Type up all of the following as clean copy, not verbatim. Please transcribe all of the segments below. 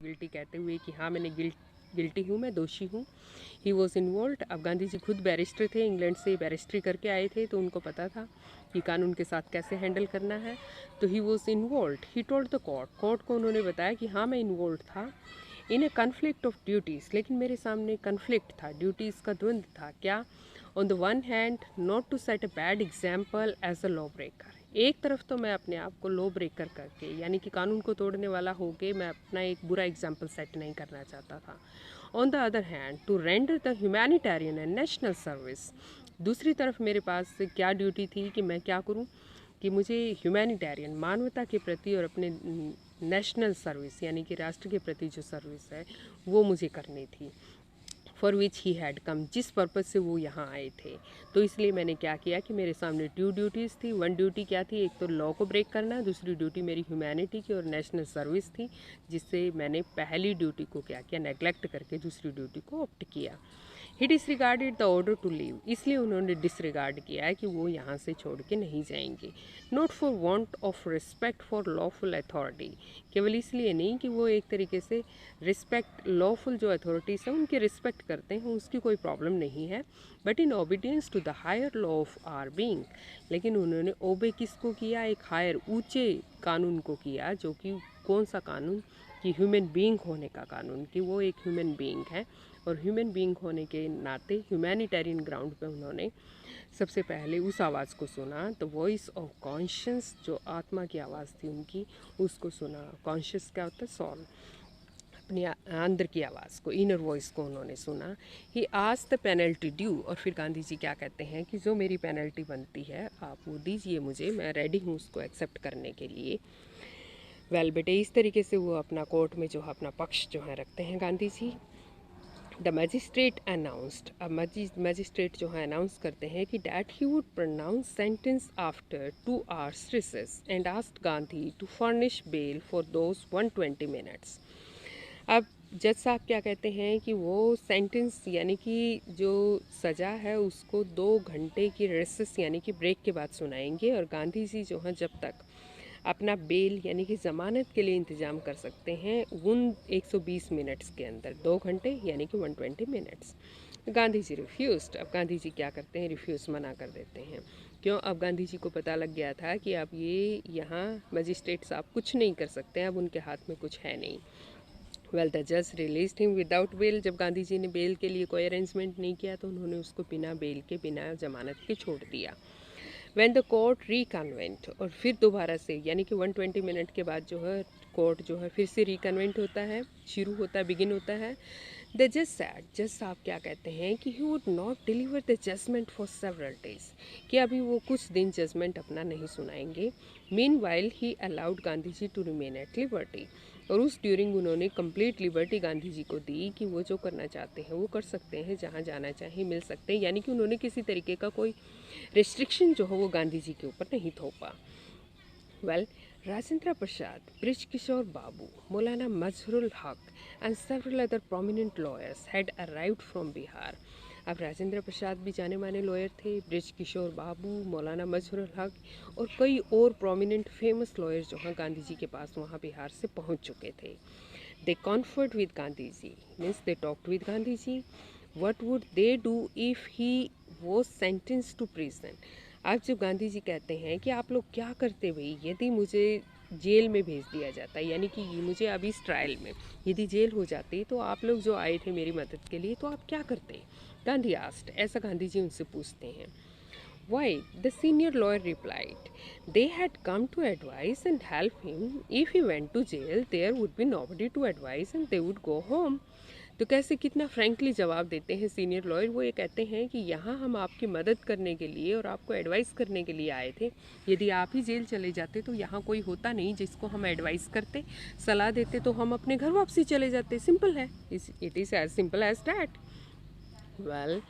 Guilty कहते हुए कि हाँ मैंने गिल्टी हूँ, मैं दोषी हूँ। He was involve. अब गांधी जी खुद बैरिस्टर थे, इंग्लैंड से बैरिस्ट्री करके आए थे, तो उनको पता था कि कानून के साथ कैसे हैंडल करना है। तो he was involve. He told the court को उन्होंने बताया कि हाँ मैं इन्वॉल्व था इन ए कन्फ्लिक्ट ऑफ ड्यूटीज़। लेकिन मेरे सामने कन्फ्लिक्ट था, ड्यूटीज़ का द्वंद्व था। क्या? On the one hand not to set a bad example as a law breaker. एक तरफ तो मैं अपने आप को लॉ ब्रेकर करके, यानी कि कानून को तोड़ने वाला होके मैं अपना एक बुरा एग्जाम्पल सेट नहीं करना चाहता था। On the other hand to render the humanitarian and national service. दूसरी तरफ मेरे पास क्या ड्यूटी थी कि मैं क्या करूं कि मुझे ह्यूमैनिटेरियन, मानवता के प्रति और अपने नेशनल सर्विस यानी कि राष्ट्र के प्रति जो सर्विस है वो मुझे करनी थी। For which he had come, जिस पर्पज़ से वो यहाँ आए थे। तो इसलिए मैंने क्या किया कि मेरे सामने 2 ड्यूटीज़ थी। 1 ड्यूटी क्या थी? एक तो लॉ को ब्रेक करना, दूसरी ड्यूटी मेरी ह्यूमैनिटी की और नेशनल सर्विस थी, जिससे मैंने पहली ड्यूटी को क्या किया, नेग्लेक्ट करके दूसरी ड्यूटी को ऑप्ट किया। He disregarded the order to leave, इसलिए उन्होंने डिसरिगार्ड किया है कि वो यहाँ से छोड़ के नहीं जाएंगे। Not for want of respect for lawful authority, केवल इसलिए नहीं कि वो एक तरीके से रिस्पेक्ट, लॉफुल जो अथॉरिटीज़ हैं उनकी रिस्पेक्ट करते हैं, उसकी कोई प्रॉब्लम नहीं है, but in obedience to the higher law of our being. लेकिन उन्होंने ओबे किसको किया? एक हायर, ऊंचे कानून को किया, जो कि कौन सा कानून? कि ह्यूमन बीइंग होने का कानून, कि वो एक ह्यूमन बीइंग है और ह्यूमन बीइंग होने के नाते ह्यूमैनिटेरियन ग्राउंड पे उन्होंने सबसे पहले उस आवाज़ को सुना, द वॉइस ऑफ कॉन्शियस, जो आत्मा की आवाज़ थी उनकी, उसको सुना। कॉन्शियस क्या होता है? सॉल, अपने अंदर की आवाज़ को, इनर वॉइस को उन्होंने सुना। He asked the penalty due, और फिर गांधी जी क्या कहते हैं कि जो मेरी पेनल्टी बनती है आप वो दीजिए मुझे, मैं रेडी हूँ उसको एक्सेप्ट करने के लिए। वेल बेटे, इस तरीके से वो अपना कोर्ट में जो है अपना पक्ष जो है रखते हैं Gandhi ji. The magistrate announced, अब मजिस्ट्रेट जो है अनाउंस करते हैं कि that he would pronounce sentence after 2 hours recess and asked Gandhi to furnish bail for those 120 minutes. अब जज साहब क्या कहते हैं कि वो सेंटेंस यानी कि जो सज़ा है उसको 2 घंटे की रेसेस यानी कि ब्रेक के बाद सुनाएंगे, और गांधी जी जो हैं जब तक अपना बेल यानी कि ज़मानत के लिए इंतज़ाम कर सकते हैं उन 120 मिनट्स के अंदर, 2 घंटे यानी कि 120 मिनट्स। गांधी जी रिफ्यूज़ड। अब गांधी जी क्या करते हैं? रिफ्यूज़, मना कर देते हैं। क्यों? अब गांधी जी को पता लग गया था कि अब ये यहाँ मजिस्ट्रेट साहब कुछ नहीं कर सकते हैं, अब उनके हाथ में कुछ है नहीं। वेल द जज रिलीज्ड हिम विदाउट बेल, जब गांधी जी ने बेल के लिए कोई अरेंजमेंट नहीं किया तो उन्होंने उसको बिना बेल के, बिना जमानत के छोड़ दिया। व्हेन द कोर्ट रिकन्वेंट, और फिर दोबारा से यानी कि 120 मिनट के बाद जो है कोर्ट जो है फिर से रिकन्वेंट होता है, शुरू होता है, बिगिन होता है। द जज सैड, जज साहब क्या कहते हैं कि he would not deliver the judgment for several days, कि अभी वो कुछ दिन जजमेंट अपना नहीं सुनाएंगे। Meanwhile he allowed Gandhi ji to remain at liberty, और उस ड्यूरिंग उन्होंने कंप्लीट लिबर्टी गांधी जी को दी कि वो जो करना चाहते हैं वो कर सकते हैं, जहाँ जाना चाहे मिल सकते हैं, यानी कि उन्होंने किसी तरीके का कोई रिस्ट्रिक्शन जो है वो गांधी जी के ऊपर नहीं थोपा। वेल, राजेंद्र प्रसाद, ब्रिज किशोर बाबू, मौलाना मजहरुल हक and several other prominent lawyers had arrived from Bihar. अब राजेंद्र प्रसाद भी जाने माने लॉयर थे, ब्रिज किशोर बाबू, मौलाना मजहरुल हक और कई और प्रोमिनेंट फेमस लॉयर्स जो हैं गांधी जी के पास वहाँ बिहार से पहुँच चुके थे। They conferred with Gandhi ji, means they talked with Gandhi ji. What would they do if he was sentence to prison. आज जो गांधी जी कहते हैं कि आप लोग क्या करते भाई यदि मुझे जेल में भेज दिया जाता है, यानी कि मुझे अभी इस ट्रायल में यदि जेल हो जाती तो आप लोग जो आए थे मेरी मदद के लिए तो आप क्या करते? गांधी आस्ट, ऐसा गांधी जी उनसे पूछते हैं। Why? The senior lawyer replied, they had come to advise and help him, if he went to jail there would be nobody to advise and they would go home. तो कैसे कितना फ्रैंकली जवाब देते हैं सीनियर लॉयर। वो ये कहते हैं कि यहाँ हम आपकी मदद करने के लिए और आपको एडवाइस करने के लिए आए थे, यदि आप ही जेल चले जाते तो यहाँ कोई होता नहीं जिसको हम एडवाइस करते, सलाह देते, तो हम अपने घर वापसी चले जाते। सिंपल है, it is as simple as that. Well,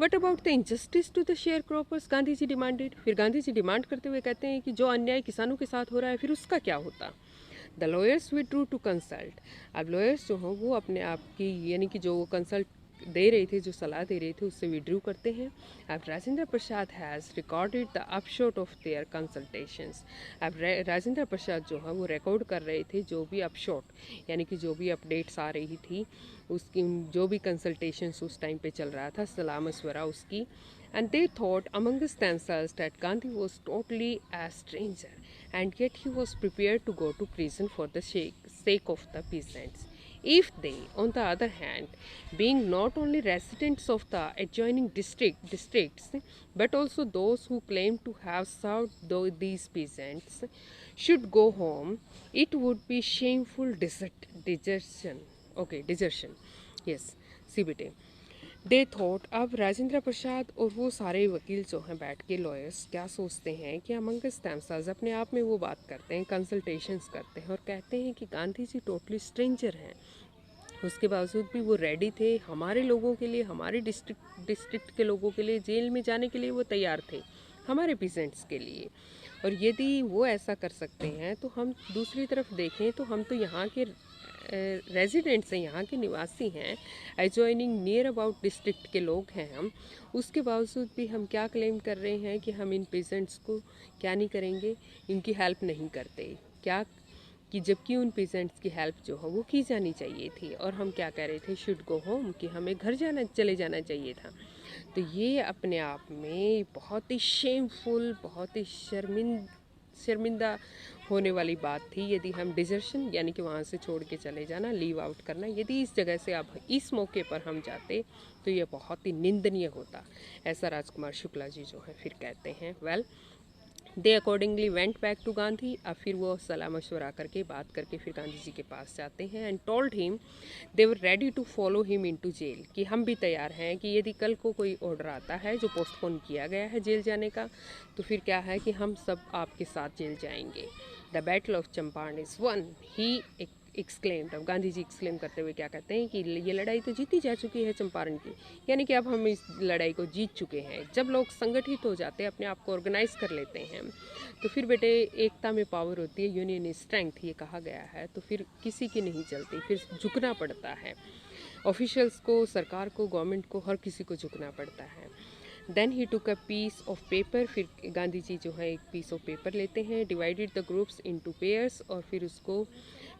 what about the injustice to the sharecroppers, Gandhi ji demanded. फिर गांधी जी डिमांड करते हुए कहते हैं कि जो अन्याय किसानों के साथ हो रहा है फिर उसका क्या होता? The lawyers withdrew to consult. अब लॉयर्स जो हों वो अपने आप की यानी कि जो कंसल्ट दे रहे थे, जो सलाह दे रहे थे, उससे विड्रू करते हैं। अब Rajendra Prasad has recorded the upshot of their consultations. अब राजेंद्र प्रसाद जो है वो रिकॉर्ड कर रहे थे जो भी अपशॉट, यानी कि जो भी अपडेट्स आ रही थी उसकी, जो भी कंसल्टेशंस उस टाइम पे चल रहा था, सलाह मशवरा उसकी। And they thought amongst themselves that Gandhi was totally a stranger, and yet he was prepared to go to prison for the sake of the peasants. If they, on the other hand, being not only residents of the adjoining districts, but also those who claimed to have served these peasants, should go home, it would be shameful desertion. Okay, desertion. Yes, CBT. They thought, अब राजेंद्र प्रसाद और वो सारे वकील जो हैं बैठ के lawyers क्या सोचते हैं कि अमंगस थेमसेल्व्स अपने आप में वो बात करते हैं, कंसल्टेशंस करते हैं और कहते हैं कि गांधी जी टोटली स्ट्रेंजर हैं। उसके बावजूद भी वो रेडी थे हमारे लोगों के लिए, हमारे डिस्ट्रिक्ट के लोगों के लिए जेल में जाने के लिए वो तैयार थे, हमारे पीसेंट्स के लिए। और यदि वो ऐसा कर सकते हैं तो हम दूसरी तरफ देखें तो हम तो यहाँ के रेजिडेंट्स हैं, यहाँ के निवासी हैं, एडजॉइनिंग नियर अबाउट डिस्ट्रिक्ट के लोग हैं हम। उसके बावजूद भी हम क्या क्लेम कर रहे हैं कि हम इन पेशेंट्स को क्या नहीं करेंगे, इनकी हेल्प नहीं करते, क्या कि जबकि उन पेशेंट्स की हेल्प जो है वो की जानी चाहिए थी। और हम क्या कह रहे थे, शुड गो होम, कि हमें घर चले जाना चाहिए था। तो ये अपने आप में बहुत ही शेमफुल, बहुत ही शर्मिंदा होने वाली बात थी। यदि हम डिजर्शन यानी कि वहाँ से छोड़ के चले जाना, लीव आउट करना, यदि इस जगह से अब इस मौके पर हम जाते तो ये बहुत ही निंदनीय होता, ऐसा राजकुमार शुक्ला जी जो है फिर कहते हैं। Well, they accordingly went back to Gandhi. अब फिर वो सलाह मशवरा करके बात करके फिर गांधी जी के पास जाते हैं and told him they were ready to follow him into jail, कि हम भी तैयार हैं कि यदि कल को कोई ऑर्डर आता है जो पोस्टपोन किया गया है जेल जाने का, तो फिर क्या है कि हम सब आपके साथ जेल जाएंगे। The battle of Champaran is one, he exclaimed. अब गांधी जी एक्सक्लेम करते हुए क्या कहते हैं कि ये लड़ाई तो जीती जा चुकी है चंपारण की, यानी कि अब हम इस लड़ाई को जीत चुके हैं। जब लोग संगठित हो जाते हैं, अपने आप को ऑर्गेनाइज कर लेते हैं, तो फिर बेटे एकता में पावर होती है, यूनियन इज स्ट्रेंथ, ये कहा गया है। तो फिर किसी की नहीं चलती, फिर झुकना पड़ता है ऑफिशियल्स को, सरकार को, गवर्नमेंट को, हर किसी को झुकना पड़ता है। Then he took a piece of paper, फिर गांधी जी जो है एक पीस ऑफ पेपर लेते हैं, divided the groups into pairs, और फिर उसको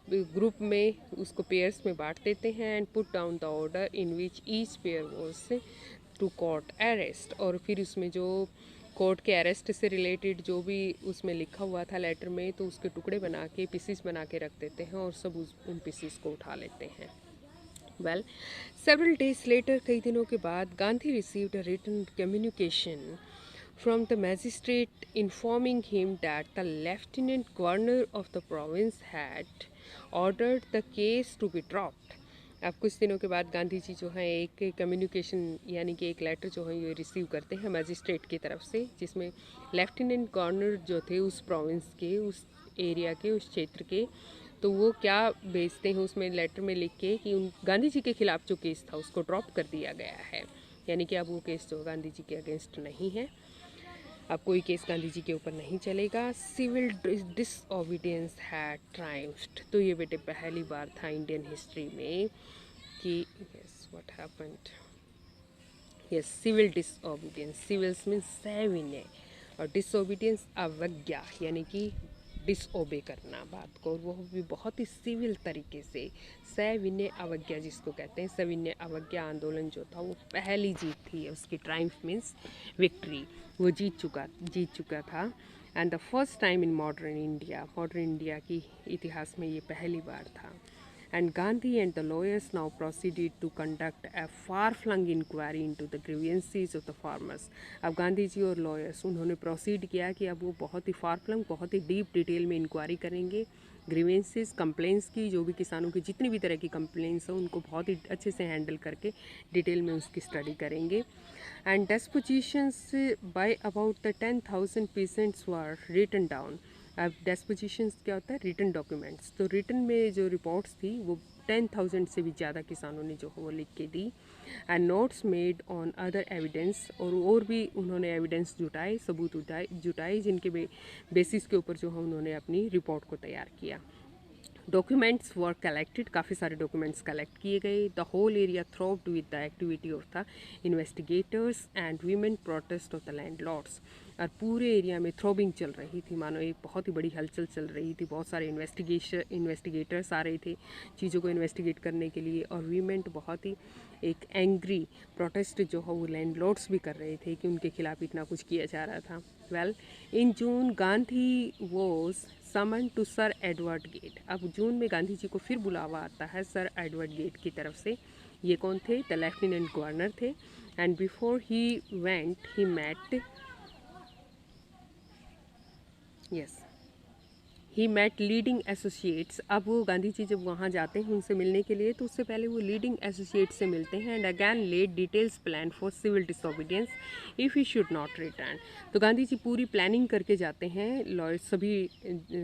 ग्रुप में उसको पेयर्स में बांट देते हैं and put down the order in which each pair was to court arrest. और फिर उसमें जो कोर्ट के अरेस्ट से रिलेटेड जो भी उसमें लिखा हुआ था लेटर में, तो उसके टुकड़े बना के, पीसीस बना के रख देते हैं और सब उन पीसीस को उठा लेते हैं। वेल, सेवरल डेज लेटर, कई दिनों के बाद, Gandhi received a written communication from the magistrate informing him that the lieutenant governor of the province had ordered the case to be dropped. अब कुछ दिनों के बाद गांधी जी जो है एक कम्युनिकेशन यानी कि एक लेटर जो है ये रिसीव करते हैं मैजिस्ट्रेट की तरफ से, जिसमें लेफ्टिनेंट गवर्नर जो थे उस प्रोविंस के, उस एरिया के, उस क्षेत्र के, तो वो क्या भेजते हैं उसमें लेटर में लिख के कि उन गांधी जी के खिलाफ जो केस था उसको ड्रॉप कर दिया गया है, यानी कि अब वो केस जो गांधी जी के अगेंस्ट नहीं है, अब कोई केस गांधी जी के ऊपर नहीं चलेगा। Civil disobedience had triumphed. तो ये बेटे पहली बार था इंडियन हिस्ट्री में कि yes what happened, yes civil disobedience, civils means सविनय और डिसओबीडियंस अवज्ञा, यानी कि डिसओबे करना बात को, और वो भी बहुत ही सिविल तरीके से। सविनय अवज्ञा जिसको कहते हैं, सविनय अवज्ञा आंदोलन जो था वो पहली जीत थी उसकी, ट्रायम्फ मीन्स विक्ट्री, वो जीत चुका था। And the first time in modern India की इतिहास में ये पहली बार था। And Gandhi and the lawyers now proceeded to conduct a far-flung inquiry into the grievances of the farmers. अब गांधी जी और लॉयर्स उन्होंने प्रोसीड किया कि अब वो बहुत ही फार-फ्लंग, बहुत ही डीप डिटेल में इंक्वायरी करेंगे ग्रीवेंसेस, कंप्लेंट्स की, जो भी किसानों की जितनी भी तरह की कंप्लेंट्स हैं उनको बहुत ही अच्छे से हैंडल करके डिटेल में उसकी स्टडी करेंगे। And dispositions by about the 10,000 patients were written down. अब डिस्पोजिशंस क्या होता है, रिटन डॉक्यूमेंट्स, तो रिटन में जो रिपोर्ट्स थी वो 10,000 से भी ज़्यादा किसानों ने जो है वो लिख के दी। And notes made on other evidence, और भी उन्होंने एविडेंस जुटाए, सबूत जुटाए जिनके बेसिस के ऊपर जो है उन्होंने अपनी रिपोर्ट को तैयार किया। डॉक्यूमेंट्स वर कलेक्टेड, काफ़ी सारे डॉक्यूमेंट्स कलेक्ट किए गए। The whole area throbbed with the activity of the investigators and vehement protest of the landlords. और पूरे एरिया में थ्रोबिंग चल रही थी, मानो एक बहुत ही बड़ी हलचल चल रही थी। बहुत सारे इन्वेस्टिगेटर्स आ रहे थे चीज़ों को इन्वेस्टिगेट करने के लिए, और वीमेन बहुत ही एक एंग्री प्रोटेस्ट जो है वो लैंडलॉर्ड्स भी कर रहे थे कि उनके खिलाफ इतना कुछ किया जा रहा था। Well, in June Gandhi was summon to sir Edward Gait. अब जून में गांधी जी को फिर बुलावा आता है सर एडवर्ड गेट की तरफ से। ये कौन थे? द लेफ्टिनेंट गवर्नर थे। And before he went he met he met leading associates. अब वो गांधी जी जब वहाँ जाते हैं उनसे मिलने के लिए, तो उससे पहले वो लीडिंग एसोसिएट्स से मिलते हैं and again laid details plan for civil disobedience if he should not return. तो गांधी जी पूरी प्लानिंग करके जाते हैं लॉयर्स, सभी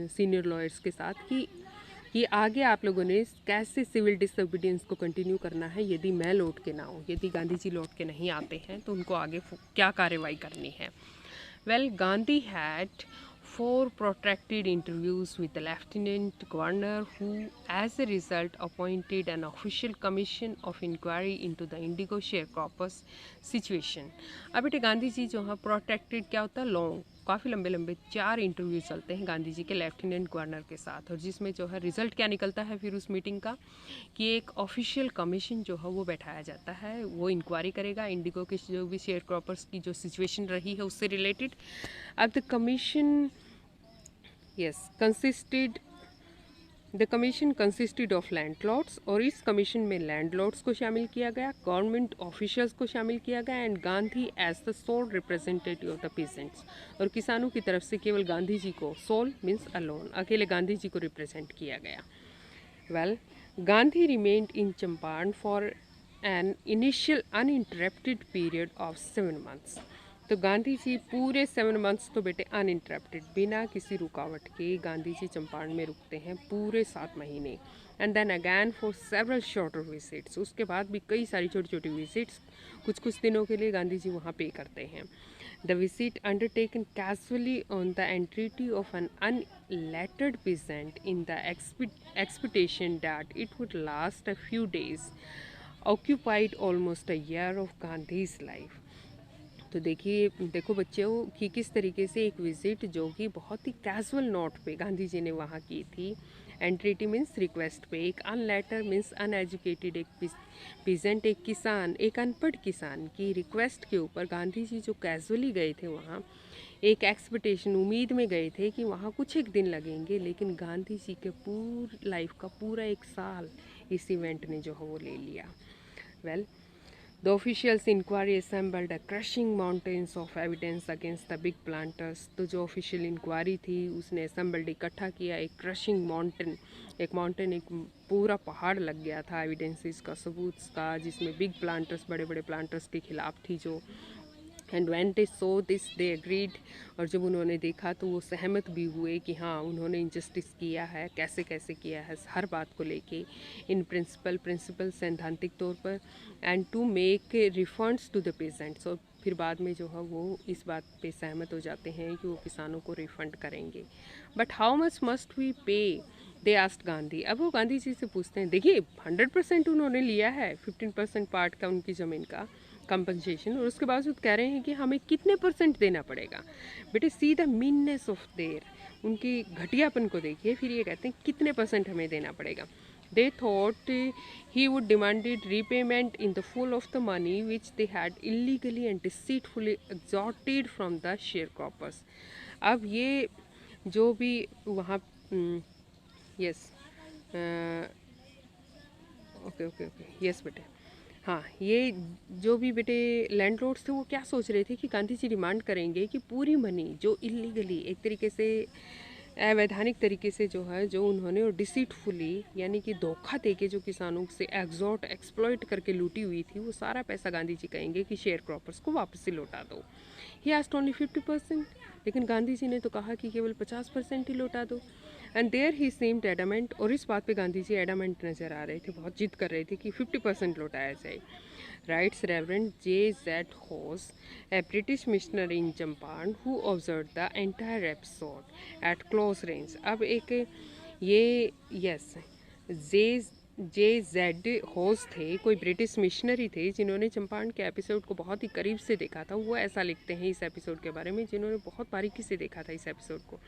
सीनियर लॉयर्स के साथ कि आगे आप लोगों ने कैसे सिविल डिसोबीडियंस को कंटिन्यू करना है यदि मैं लौट के ना हूँ, यदि गांधी जी लौट के नहीं आते हैं तो उनको आगे क्या कार्रवाई करनी है। Well, Gandhi had 4 protracted interviews with the lieutenant governor, who as a result appointed an official commission of inquiry into the indigo sharecroppers situation। अब बेटे गांधी जी जो है प्रोटेक्टेड क्या होता है? लॉन्ग, काफ़ी लंबे लंबे 4 इंटरव्यू चलते हैं गांधी जी के लेफ्टिनेंट गवर्नर के साथ, और जिसमें जो है रिजल्ट क्या निकलता है फिर उस मीटिंग का कि एक ऑफिशियल कमीशन जो है वो बैठाया जाता है, वो इंक्वायरी करेगा इंडिगो के जो भी शेयर क्रॉपर्स की जो सिचुएशन रही है उससे रिलेटेड। अब the commission consisted of landlords, और इस कमीशन में लैंडलॉर्ड्स को शामिल किया गया, गवर्नमेंट ऑफिशियल्स को शामिल किया गया, and Gandhi as the sole representative of the peasants. और किसानों की तरफ से केवल गांधी जी को, सोल मीन्स अलोन, अकेले गांधी जी को रिप्रेजेंट किया गया। Well, Gandhi remained in Champaran for an initial uninterrupted period of 7 months। तो गांधी जी पूरे 7 months तो बेटे अनइंटरप्टेड, बिना किसी रुकावट के गांधी जी चंपारण में रुकते हैं पूरे 7 महीने। And then again for several shorter visits, उसके बाद भी कई सारी छोटी छोटी विजिट्स कुछ कुछ दिनों के लिए गांधी जी वहाँ पे करते हैं। The visit undertaken casually on the entreaty of an unlettered peasant in the expectation that it would last a few days occupied almost a year of Gandhi's life. तो देखो बच्चों कि किस तरीके से एक विज़िट जो कि बहुत ही कैजुअल नोट पे गांधी जी ने वहाँ की थी। एंट्रीटी मीन्स रिक्वेस्ट पे, एक अनलेटर मीन्स अनएजुकेटेड, एक पीजेंट एक किसान, एक अनपढ़ किसान की रिक्वेस्ट के ऊपर गांधी जी जो कैजुअली गए थे वहाँ, एक एक्सपेक्टेशन उम्मीद में गए थे कि वहाँ कुछ एक दिन लगेंगे, लेकिन गांधी जी के पूरी लाइफ का पूरा 1 साल इस इवेंट ने जो है वो ले लिया। Well, the officials inquiry assembled a crushing mountains of evidence against the big planters। तो जो ऑफिशियल इंक्वायरी थी उसने असम्बल्ड, इकट्ठा किया एक क्रशिंग माउंटेन, एक पूरा पहाड़ लग गया था एविडेंसेस का, सबूत का, जिसमें बिग प्लांटर्स, बड़े बड़े प्लांटर्स के खिलाफ थी जो। And when they so this they agreed, और जब उन्होंने देखा तो वो सहमत भी हुए कि हाँ उन्होंने इंजस्टिस किया है, कैसे कैसे किया है हर बात को लेके, इन प्रिंसिपल सैद्धांतिक तौर पर, and to make refunds to the peasants. और फिर बाद में जो है वो इस बात पे सहमत हो जाते हैं कि वो किसानों को रिफंड करेंगे। But how much must we pay, they asked Gandhi. अब वो गांधी जी से पूछते हैं, देखिए 100% उन्होंने लिया है, 15% पार्ट का उनकी ज़मीन का कंपनसेशन, और उसके बावजूद कह रहे हैं कि हमें कितने % देना पड़ेगा। बेटे see the meanness of their, उनकी घटियापन को देखिए, फिर ये कहते हैं कितने % हमें देना पड़ेगा। They thought he would demanded repayment in the full of the money which they had illegally and deceitfully extorted from the sharecroppers। अब ये जो भी वहाँ यस ओके यस बेटे, हाँ, ये जो भी बेटे लैंडलॉर्ड्स थे वो क्या सोच रहे थे कि गांधी जी डिमांड करेंगे कि पूरी मनी जो इलीगली, एक तरीके से अवैधानिक तरीके से जो है, जो उन्होंने और डिसीटफुली यानी कि धोखा देके जो किसानों से एक्सप्लॉइट करके लूटी हुई थी, वो सारा पैसा गांधी जी कहेंगे कि शेयर क्रॉपर्स को वापस से लौटा दो। ही आस्क्ड ओनली 50%, लेकिन गांधी जी ने तो कहा कि केवल 50% ही लौटा दो। And there he seemed adamant, और इस बात पे गांधी जी एडामेंट नज़र आ रहे थे, बहुत जिद कर रहे थे कि 50% लौटाया जाए। Writes Reverend J.Z. Hose, a British missionary in Japan, who observed the entire episode at close range। अब एक ये यस जे जे जेड होस थे, कोई ब्रिटिश मिशनरी थे जिन्होंने चंपारण के एपिसोड को बहुत ही करीब से देखा था। वो ऐसा लिखते हैं इस एपिसोड के बारे में, जिन्होंने बहुत बारीकी से देखा था इस एपिसोड को।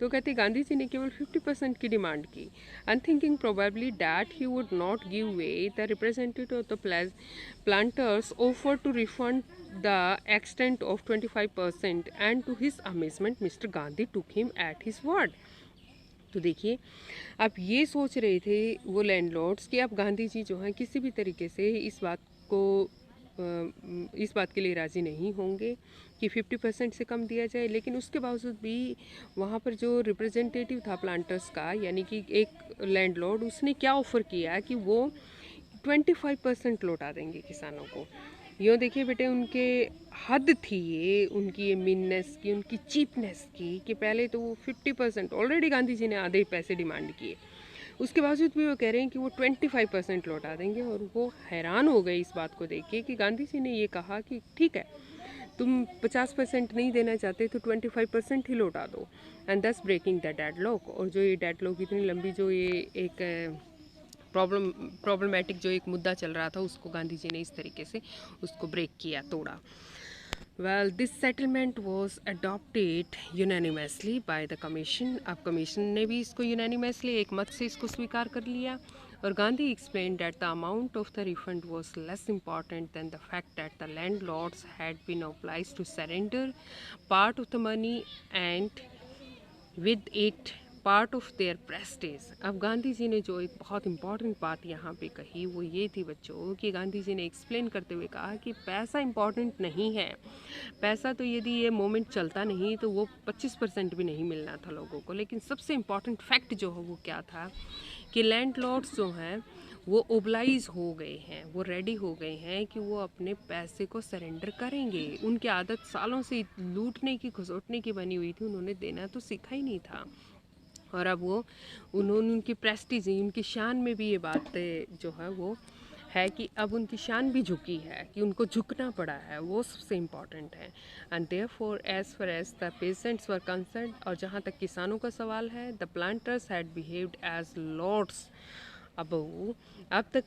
तो कहते गांधी जी ने केवल 50% की डिमांड की, unthinking probably that he would not give way. The representative of the planters offer to refund the extent of 25% and to his amazement mister Gandhi took him at his word. तो देखिए, अब ये सोच रहे थे वो लैंडलॉर्ड्स कि अब गांधी जी जो हैं किसी भी तरीके से इस बात के लिए राज़ी नहीं होंगे कि 50% से कम दिया जाए। लेकिन उसके बावजूद भी वहाँ पर जो रिप्रेजेंटेटिव था प्लांटर्स का, यानी कि एक लैंडलॉर्ड, उसने क्या ऑफ़र किया कि वो 25% लौटा देंगे किसानों को। यूँ देखिए बेटे, उनके हद थी ये, उनकी ये मीननेस की, उनकी चीपनेस की, कि पहले तो वो 50% ऑलरेडी गांधी जी ने आधे पैसे डिमांड किए, उसके बावजूद भी वो कह रहे हैं कि वो 25% लौटा देंगे। और वो हैरान हो गए इस बात को देख के कि गांधी जी ने ये कहा कि ठीक है, तुम 50% नहीं देना चाहते तो 25% ही लौटा दो, एंड दस ब्रेकिंग द डेडलॉक। और जो ये डेडलॉक इतनी लंबी, जो ये एक प्रॉब्लमेटिक जो एक मुद्दा चल रहा था, उसको गांधी जी ने इस तरीके से उसको ब्रेक किया, तोड़ा। Well, this settlement was adopted unanimously by the commission. अब कमीशन ने भी इसको unanimously एक मत से इसको स्वीकार कर लिया। और Gandhi explained that the amount of the refund was less important than the fact that the landlords had been obliged to surrender part of the money and with it part of their prestige. अब गांधी जी ने जो एक बहुत important बात यहाँ पे कही वो ये थी बच्चों, कि गांधी जी ने एक्सप्लेन करते हुए कहा कि पैसा इंपॉर्टेंट नहीं है। पैसा तो यदि ये मोमेंट चलता नहीं तो वो 25% भी नहीं मिलना था लोगों को। लेकिन सबसे इम्पॉर्टेंट फैक्ट जो है वो क्या था, कि लैंडलॉर्ड्स जो हैं वो ओबलाइज हो गए हैं, वो रेडी हो गए हैं कि वो अपने पैसे को सरेंडर करेंगे। उनकी आदत सालों से लूटने की, घुसोटने की बनी हुई थी, उन्होंने देना तो सीखा ही नहीं था। और अब वो उन्होंने, उनकी प्रेस्टीज, उनकी शान में भी ये बात जो है वो है कि अब उनकी शान भी झुकी है, कि उनको झुकना पड़ा है, वो सबसे इम्पॉर्टेंट है। And therefore as far as the peasants were concerned, और जहाँ तक किसानों का सवाल है, the planters had behaved as lords above. अब तक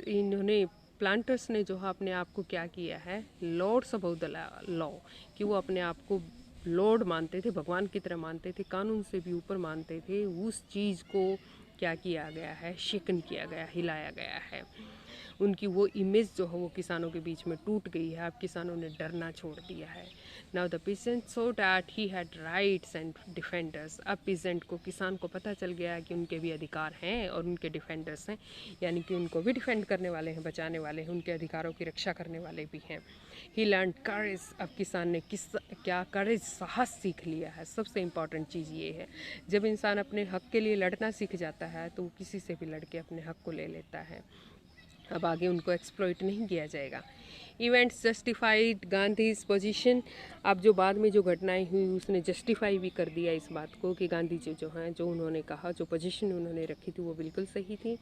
इन्होंने, प्लांटर्स ने जो है अपने आप को क्या किया है, लॉर्ड्स अबव द लॉ, कि वो अपने आप को लॉर्ड मानते थे, भगवान की तरह मानते थे, कानून से भी ऊपर मानते थे। उस चीज़ को क्या किया गया है, शेकन किया गया, हिलाया गया है। उनकी वो इमेज जो है वो किसानों के बीच में टूट गई है। अब किसानों ने डरना छोड़ दिया है। Now the peasant so that he had rights and defenders. अब पीजेंट को, किसान को पता चल गया कि उनके भी अधिकार हैं और उनके डिफेंडर्स हैं, यानी कि उनको भी डिफेंड करने वाले हैं, बचाने वाले हैं, उनके अधिकारों की रक्षा करने वाले भी हैं। ही लर्न करेज। अब किसान ने क्या करेज, साहस सीख लिया है। सबसे इम्पॉर्टेंट चीज़ ये है, जब इंसान अपने हक के लिए लड़ना सीख जाता है तो वो किसी से भी लड़ के अपने हक को ले लेता है। अब आगे उनको एक्सप्लॉइट नहीं किया जाएगा। Events justified Gandhi's position. अब जो बाद में जो घटनाएं हुई उसने जस्टिफाई भी कर दिया इस बात को कि गांधी जी जो हैं, जो उन्होंने कहा, जो पोजीशन उन्होंने रखी थी वो बिल्कुल सही थी।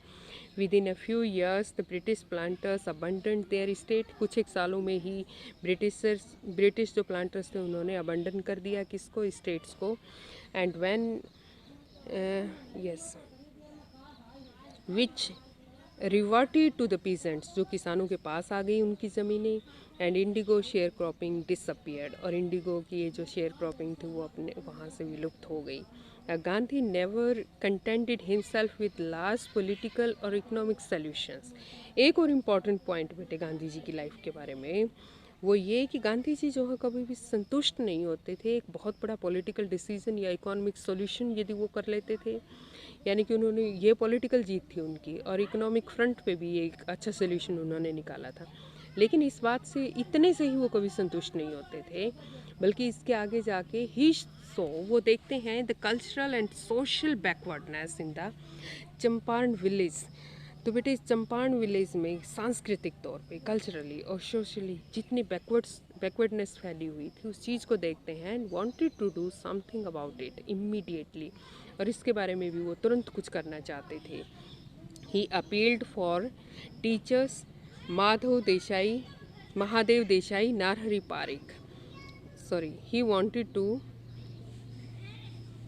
With in a few years the British planters abandon there state. कुछ एक सालों में ही ब्रिटिश जो प्लांटर्स थे उन्होंने अबंडन कर दिया किसको, स्टेट्स को। And when yes which reverted to the peasants, जो किसानों के पास आ गई उनकी ज़मीनें। And indigo sharecropping disappeared, और इंडिगो की ये जो शेयर क्रॉपिंग थी वो अपने वहाँ से विलुप्त हो गई। Gandhi never contented himself with large political और इकोनॉमिक सॉल्यूशंस। एक और इम्पॉर्टेंट पॉइंट बेटे गांधी जी की लाइफ के बारे में, वो ये कि गांधी जी जो है कभी भी संतुष्ट नहीं होते थे। एक बहुत बड़ा पॉलिटिकल डिसीजन या इकोनॉमिक सॉल्यूशन यदि वो कर लेते थे, यानी कि उन्होंने, ये पॉलिटिकल जीत थी उनकी, और इकोनॉमिक फ्रंट पे भी एक अच्छा सोल्यूशन उन्होंने निकाला था। लेकिन इस बात से, इतने से ही वो कभी संतुष्ट नहीं होते थे, बल्कि इसके आगे जाके ही वो देखते हैं the cultural and social backwardness in the Champaran village. तो बेटे इस चंपारण विलेज में सांस्कृतिक तौर पे, कल्चरली और सोशली जितनी बैकवर्डनेस फैली हुई थी, उस चीज़ को देखते हैं and wanted to do something about it immediately. और इसके बारे में भी वो तुरंत कुछ करना चाहते थे। He appealed for teachers Mahadev Desai, Narhari Parikh. Sorry, he wanted to,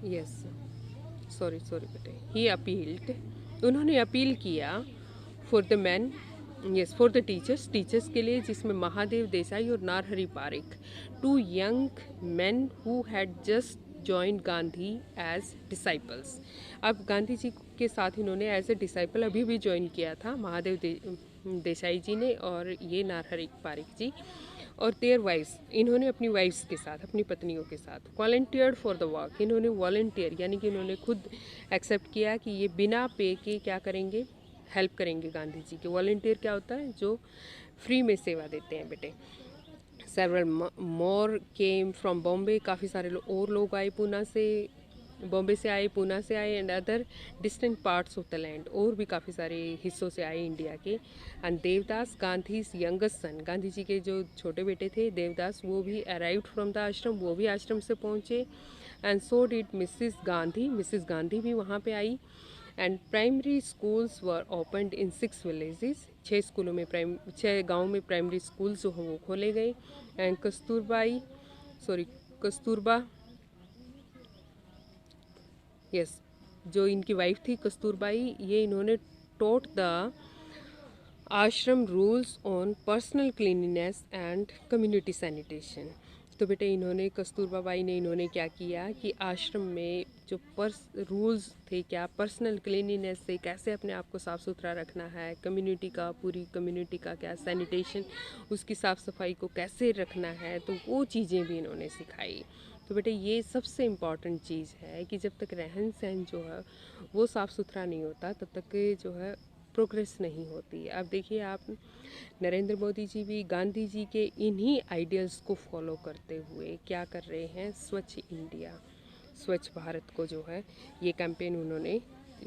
yes sorry बेटे, ही अपील्ड, उन्होंने अपील किया for the man, yes for the teachers के लिए, जिसमें महादेव देसाई और Narhari Parikh, two young man who had just joined Gandhi as disciples. अब गांधी जी के साथ इन्होंने एज ए डिसाइपल अभी भी ज्वाइन किया था, महादेव देसाई जी ने और ये नारहरि पारिक जी, और देयर वाइफ्स, इन्होंने अपनी वाइफ्स के साथ, अपनी पत्नियों के साथ, वॉलंटियर्ड फॉर द वर्क, इन्होंने वॉलंटियर यानी कि इन्होंने खुद एक्सेप्ट किया कि ये बिना पे के क्या करेंगे, हेल्प करेंगे गांधी जी के। वॉलंटियर क्या होता है, जो फ्री में सेवा देते हैं बेटे। Several more came from Bombay, काफ़ी सारे और लोग आए पूना से, बॉम्बे से आए, पूना से आए, and other distant parts of the land, और भी काफ़ी सारे हिस्सों से आए इंडिया के। And Devdas, Gandhi's youngest son, Gandhi ji के जो छोटे बेटे थे देवदास, वो भी अराइव्ड फ्रॉम द आश्रम, वो भी आश्रम से पहुँचे। And so did Mrs Gandhi भी वहाँ पे आई। And primary schools were opened in 6 villages, 6 स्कूलों में 6 गाँव में प्राइमरी स्कूल्स जो हैं वो खोले गए। एंड कस्तूरबा, यस, जो इनकी वाइफ थी कस्तूरबाई, ये इन्होंने टॉट द आश्रम rules on personal cleanliness and community sanitation. तो बेटे इन्होंने, कस्तूरबा बाई ने, इन्होंने क्या किया कि आश्रम में जो रूल्स थे, क्या पर्सनल क्लीनिनेस से कैसे अपने आप को साफ़ सुथरा रखना है, कम्युनिटी का, पूरी कम्युनिटी का क्या सैनिटेशन, उसकी साफ़ सफाई को कैसे रखना है, तो वो चीज़ें भी इन्होंने सिखाई। तो बेटे ये सबसे इम्पॉर्टेंट चीज़ है कि जब तक रहन सहन जो है वो साफ़ सुथरा नहीं होता, तब तक जो है प्रोग्रेस नहीं होती। अब देखिए आप, नरेंद्र मोदी जी भी गांधी जी के इन्हीं आइडियल्स को फॉलो करते हुए क्या कर रहे हैं, स्वच्छ इंडिया, स्वच्छ भारत को जो है ये कैंपेन उन्होंने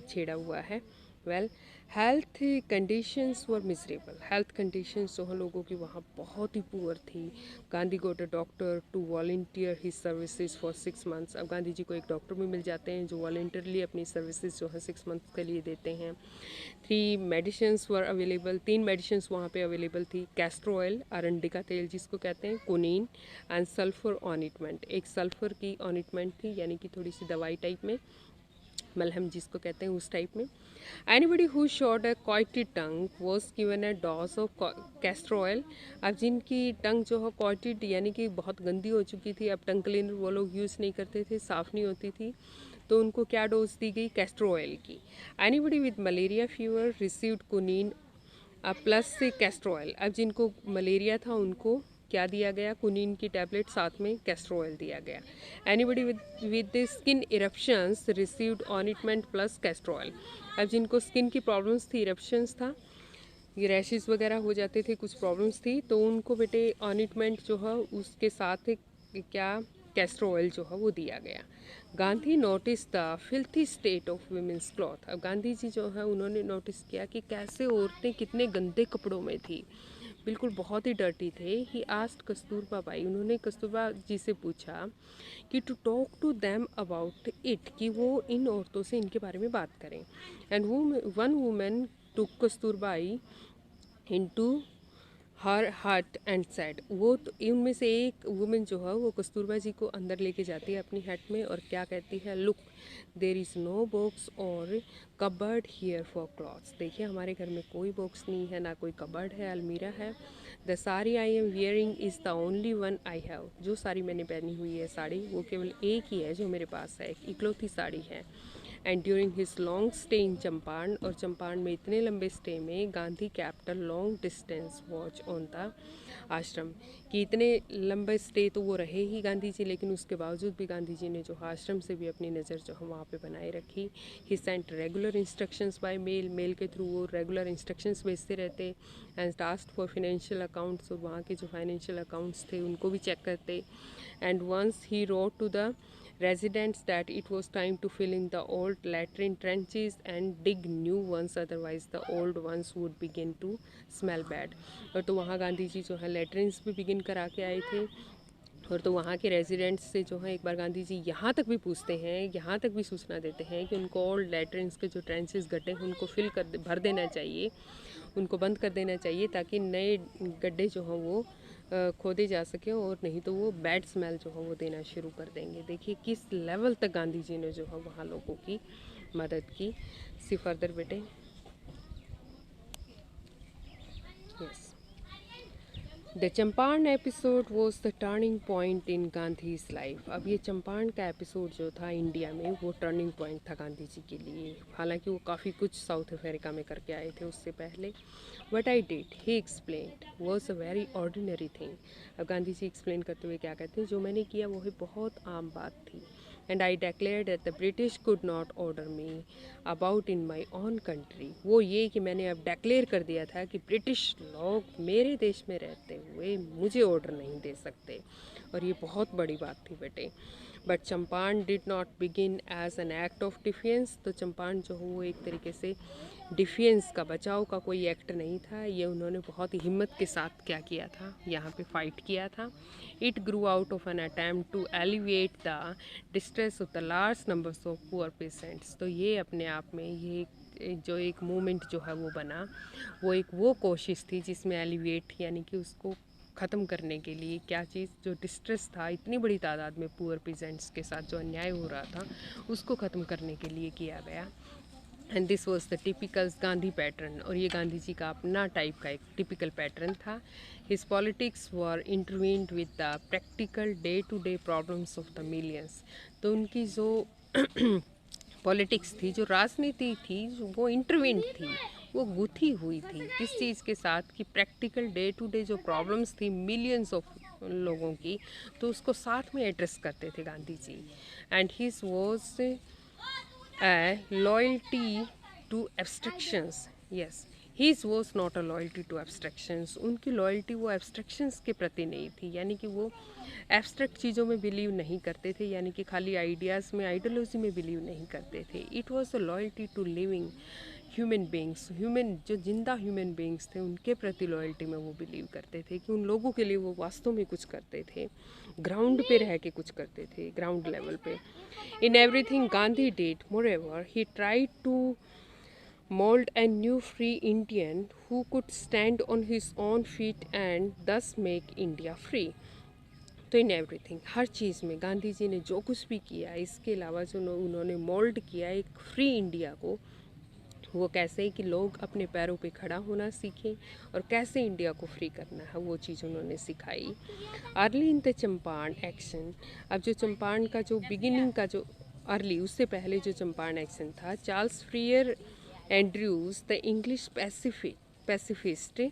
छेड़ा हुआ है। Well, health conditions were miserable, health conditions जो है लोगों की वहाँ बहुत ही पुअर थी। Gandhi got a doctor to volunteer his services for 6 months. अब गांधी जी को एक डॉक्टर भी मिल जाते हैं जो वॉलंटियरली अपनी सर्विसेज जो है 6 मंथ्स के लिए देते हैं। 3 मेडिसिन्स वर अवेलेबल, 3 मेडिसिन्स वहाँ पे अवेलेबल थी, कैस्टर ऑयल, अरंडी का तेल जिसको कहते हैं, कुनीन, एंड सल्फर ऑनिटमेंट, एक सल्फर की ऑनिटमेंट थी यानी कि थोड़ी सी दवाई टाइप में, मलहम जिसको कहते हैं उस टाइप में। Anybody who showed a coated tongue was given a dose of castor oil. अब जिनकी टंग जो है कॉइटेड यानी कि बहुत गंदी हो चुकी थी, अब टंग क्लीनर वो लोग यूज़ नहीं करते थे, साफ़ नहीं होती थी, तो उनको क्या डोज दी गई, कैस्टर ऑयल की। Anybody with malaria fever received quinine plus से कैस्टर ऑयल। अब जिनको मलेरिया था उनको क्या दिया गया, कुनीन की टैबलेट, साथ में कैस्टर ऑयल दिया गया। Anybody with skin eruptions received ointment plus castor oil. अब जिनको स्किन की प्रॉब्लम्स थी, इरप्शंस था, ये रैशेस वगैरह हो जाते थे, कुछ प्रॉब्लम्स थी, तो उनको बेटे ऑनिटमेंट जो है उसके साथ क्या, कैस्टर ऑयल जो है वो दिया गया। Gandhi notice the filthy state of women's cloth. अब गांधी जी जो है उन्होंने नोटिस किया कि कैसे औरतें कितने गंदे कपड़ों में थी, बिल्कुल बहुत ही डर्टी थे। ही आस्क्ड कस्तूरबा बाई, उन्होंने कस्तूरबा जी से पूछा कि to talk to them about it, कि वो इन औरतों से इनके बारे में बात करें। And one women to Kasturbai into her hut and said, वो तो इनमें से एक वुमेन जो है वो कस्तूरबा जी को अंदर लेके जाती है अपनी हट में, और क्या कहती है, look there is no box और कबर्ड हियर फॉर क्लॉथ्स। देखिए हमारे घर में कोई बॉक्स नहीं है, ना कोई कबर्ड है, अलमीरा है। The sari I am wearing is the only one I have, जो साड़ी मैंने पहनी हुई है साड़ी वो केवल एक ही है जो मेरे पास है, इकलौती साड़ी है। And during his long stay in Champaran, और चंपारण में इतने लंबे स्टे में Gandhi captain long distance watch on the आश्रम, कि इतने लंबे स्टे तो वो रहे ही गांधी जी, लेकिन उसके बावजूद भी गांधी जी ने जो आश्रम से भी अपनी नज़र जो है वहाँ पे बनाए रखी। He sent regular instructions by mail, mail के थ्रू वो रेगुलर इंस्ट्रक्शंस भेजते रहते। एंड टास्क फॉर फिनेंशियल अकाउंट्स, और वहाँ के जो फाइनेंशियल अकाउंट्स थे उनको भी चेक करते। And once he wrote to the residents that it was time to fill in the old latrine trenches and dig new ones, otherwise the old ones would begin to smell bad। और तो वहाँ गांधी जी जो है लेट्रिन्स भी begin करा के आए थे, और तो वहाँ के रेजिडेंट्स से जो है एक बार गांधी जी यहाँ तक भी पूछते हैं, यहाँ तक भी सूचना देते हैं कि उनको ओल्ड लेट्रिन्स के जो ट्रेंचेस गड्ढे हैं उनको भर देना चाहिए, उनको बंद कर देना चाहिए, ताकि नए गड्ढे जो हों वो खोदे जा सके, और नहीं तो वो बैड स्मेल जो है वो देना शुरू कर देंगे। देखिए किस लेवल तक गांधी जी ने जो है वहाँ लोगों की मदद की। सी फर्दर बेटे। Yes, the Champaran episode was the turning point in Gandhi's life. अब ये चंपारण का एपिसोड जो था इंडिया में, वो टर्निंग पॉइंट था गांधी जी के लिए। हालांकि वो काफ़ी कुछ साउथ अफ्रीका में करके आए थे उससे पहले। What I did he explain was a very ordinary thing. अब गांधी जी एक्सप्लेन करते हुए क्या कहते हैं, जो मैंने किया वो ही बहुत आम बात थी। And I declared that the British could not order me about in my own country। वो ये कि मैंने अब डिक्लेयर कर दिया था कि ब्रिटिश लोग मेरे देश में रहते हुए मुझे ऑर्डर नहीं दे सकते, और ये बहुत बड़ी बात थी बेटे। But Champaran did not begin as an act of defence. तो चंपारण जो हो वो एक तरीके से डिफेंस का, बचाव का कोई एक्ट नहीं था। ये उन्होंने बहुत ही हिम्मत के साथ क्या किया था, यहाँ पे फाइट किया था। It grew out of an attempt to alleviate the distress of the large numbers of poor patients. तो ये अपने आप में ये जो एक मूवमेंट जो है वो बना, वो कोशिश थी जिसमें एलिविएट यानी कि उसको ख़त्म करने के लिए, क्या चीज़, जो डिस्ट्रेस था इतनी बड़ी तादाद में पुअर पेशेंट्स के साथ जो अन्याय हो रहा था, उसको ख़त्म करने के लिए किया गया। And this was the typical Gandhi pattern. और ये गांधी जी का अपना टाइप का एक टिपिकल पैटर्न था। His politics were intertwined with the practical day to day problems of the millions. तो उनकी जो पॉलिटिक्स थी, जो राजनीति थी, वो इंटरवीन्ड थी, वो गुथी हुई थी किस चीज़ के साथ, कि प्रैक्टिकल डे टू डे जो प्रॉब्लम्स थी मिलियंस ऑफ लोगों की, तो उसको साथ में एड्रेस करते थे Gandhi ji. And his was loyalty to abstractions। yes, his was not a loyalty to abstractions। उनकी लॉयल्टी वो एब्स्ट्रैक्शंस के प्रति नहीं थी, यानी कि वो एब्स्ट्रैक्ट चीज़ों में बिलीव नहीं करते थे, यानी कि खाली आइडियाज़ में, आइडियोलॉजी में बिलीव नहीं करते थे। It was a loyalty to living human beings. Human जो जिंदा ह्यूमन बींग्स थे उनके प्रति लॉयल्टी में वो बिलीव करते थे कि उन लोगों के लिए वो वास्तव में कुछ करते थे, ग्राउंड पे रह के कुछ करते थे, ग्राउंड लेवल पे। इन एवरीथिंग गांधी डिड मोreover he tried to mold a new free Indian who could stand on his own feet and thus make India free। तो इन एवरीथिंग, हर चीज़ में गांधी जी ने जो कुछ भी किया, इसके अलावा जो उन्होंने मोल्ड किया एक फ्री इंडिया को, वो कैसे कि लोग अपने पैरों पे खड़ा होना सीखें और कैसे इंडिया को फ्री करना है, वो चीज़ उन्होंने सिखाई। Early in the Champaran action. अब जो चंपारण का जो बिगिनिंग का जो अर्ली, उससे पहले जो चंपारण एक्शन था, Charles Freer Andrews the English pacifist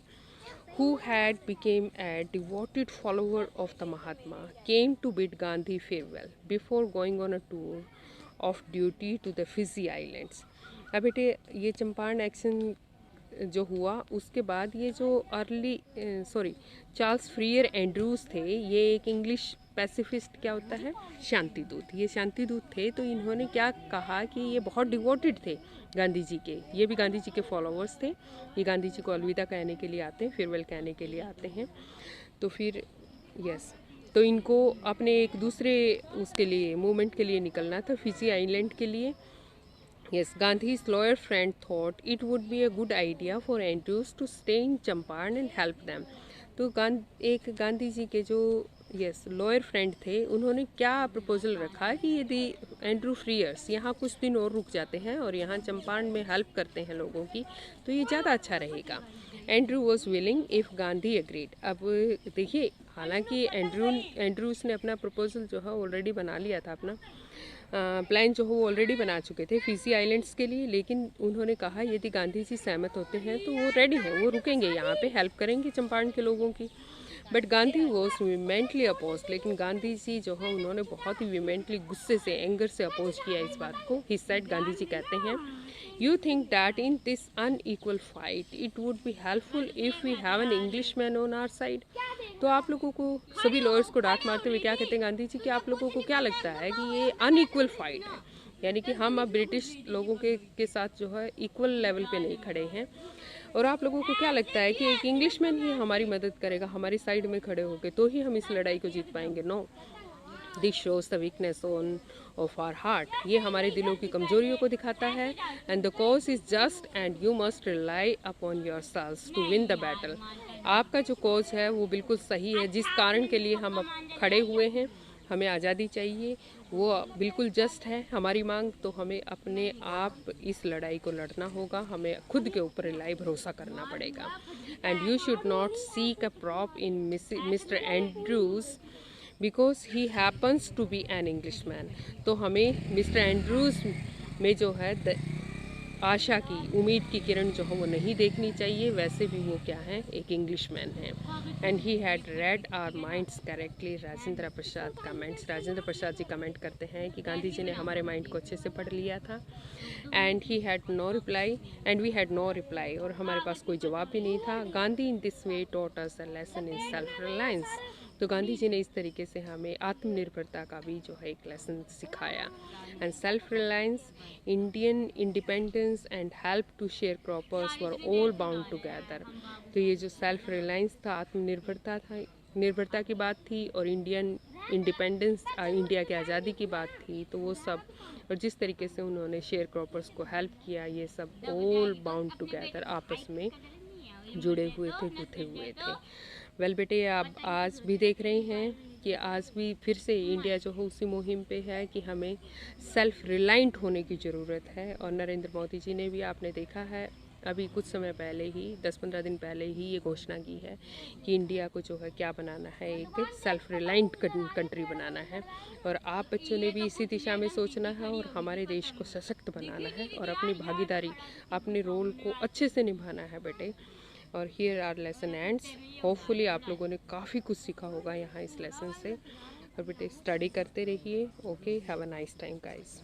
who had become a devoted follower of the Mahatma came to bid Gandhi farewell before going on a tour of duty to the Fiji Islands। अब बेटे ये Champaran action जो हुआ उसके बाद ये जो Charles फ्रियर Andrews थे, ये एक इंग्लिश पैसिफिस्ट क्या होता है, शांति दूत। ये शांति दूत थे, तो इन्होंने क्या कहा कि ये बहुत डिवोटेड थे गांधी जी के, ये भी गांधी जी के फॉलोअर्स थे। ये गांधी जी को अलविदा कहने के लिए आते हैं, फेयरवेल कहने के लिए आते हैं। तो फिर तो इनको अपने एक दूसरे उसके लिए मूवमेंट के लिए निकलना था, फिजी आइलैंड के लिए। Yes, Gandhi's lawyer friend thought it would be a good idea for Andrews to stay in Champaran and help them। तो एक गांधी जी के जो लॉयर फ्रेंड थे, उन्होंने क्या प्रपोजल रखा कि यदि एंड्रू फ्रियर्स यहाँ कुछ दिन और रुक जाते हैं और यहाँ चंपारण में हेल्प करते हैं लोगों की, तो ये ज़्यादा अच्छा रहेगा। Andrew was willing if Gandhi agreed. अब देखिए, हालांकि एंड्रूज ने अपना प्रपोजल जो है ऑलरेडी बना लिया था, अपना प्लान जो हो वो ऑलरेडी बना चुके थे फिजी आइलैंड्स के लिए, लेकिन उन्होंने कहा यदि गांधी जी सहमत होते हैं तो वो रेडी हैं, वो रुकेंगे यहाँ पे, हेल्प करेंगे चंपारण के लोगों की। But Gandhi was vehemently opposed. लेकिन गांधी जी जो है उन्होंने बहुत ही वीमेंटली, गुस्से से, एंगर से अपोज किया इस बात को। ही सेड, गांधी जी कहते हैं, you think that in this unequal fight it would be helpful if we have an English man on our side. तो आप लोगों को, सभी लॉयर्स को डांट मारते हुए क्या कहते हैं गांधी जी कि आप लोगों को क्या लगता है कि ये अनइक्वल फाइट है, यानी कि हम अब ब्रिटिश लोगों के साथ जो है इक्वल लेवल पे नहीं खड़े हैं, और आप लोगों को क्या लगता है कि एक इंग्लिशमैन ही हमारी मदद करेगा, हमारी साइड में खड़े होकर, तो ही हम इस लड़ाई को जीत पाएंगे। No, this shows the weakness on of our heart, ये हमारे दिलों की कमजोरियों को दिखाता है। And the cause is just and you must rely upon your self to win the battle. आपका जो कॉज है वो बिल्कुल सही है, जिस कारण के लिए हम अब खड़े हुए हैं, हमें आज़ादी चाहिए, वो बिल्कुल जस्ट है हमारी मांग। तो हमें अपने आप इस लड़ाई को लड़ना होगा, हमें खुद के ऊपर रिलाई भरोसा करना पड़ेगा। And you should not seek a prop in mister Andrews because he happens to be an English man. तो हमें मिस्टर एंड्रूज में जो है आशा की, उम्मीद की किरण जो है वो नहीं देखनी चाहिए। वैसे भी वो क्या है, एक इंग्लिश मैन है। And he had read our minds correctly, Rajendra Prasad comments. Rajendra Prasad ji comment करते हैं कि गांधी जी ने हमारे माइंड को अच्छे से पढ़ लिया था। And he had no reply and we had no reply, और हमारे पास कोई जवाब भी नहीं था। Gandhi in this way taught us a lesson in self reliance. तो गांधी जी ने इस तरीके से हमें आत्मनिर्भरता का भी जो है एक लेसन सिखाया। And self reliance, Indian independence and help to sharecroppers were all bound together. तो ये जो सेल्फ रिलायंस था, आत्मनिर्भरता था, निर्भरता की बात थी, और इंडियन इंडिपेंडेंस, इंडिया की आज़ादी की बात थी। तो वो सब, और जिस तरीके से उन्होंने शेयर क्रॉपर्स को हेल्प किया, ये सब ऑल बाउंड टुगेदर, आपस में जुड़े हुए थे, गुथे हुए थे। वेल बेटे, आप आज भी देख रहे हैं कि आज भी फिर से इंडिया जो है उसी मुहिम पे है कि हमें सेल्फ रिलायंट होने की ज़रूरत है। और नरेंद्र मोदी जी ने भी, आपने देखा है अभी कुछ समय पहले ही, 10-15 दिन पहले ही ये घोषणा की है कि इंडिया को जो है क्या बनाना है, एक सेल्फ रिलायंट कंट्री बनाना है। और आप बच्चों ने भी इसी दिशा में सोचना है और हमारे देश को सशक्त बनाना है और अपनी भागीदारी, अपने रोल को अच्छे से निभाना है बेटे। और here our lesson ends. Hopefully आप लोगों ने काफ़ी कुछ सीखा होगा यहाँ इस लेसन से। और बेटे स्टडी करते रहिए। Okay, have a nice time guys.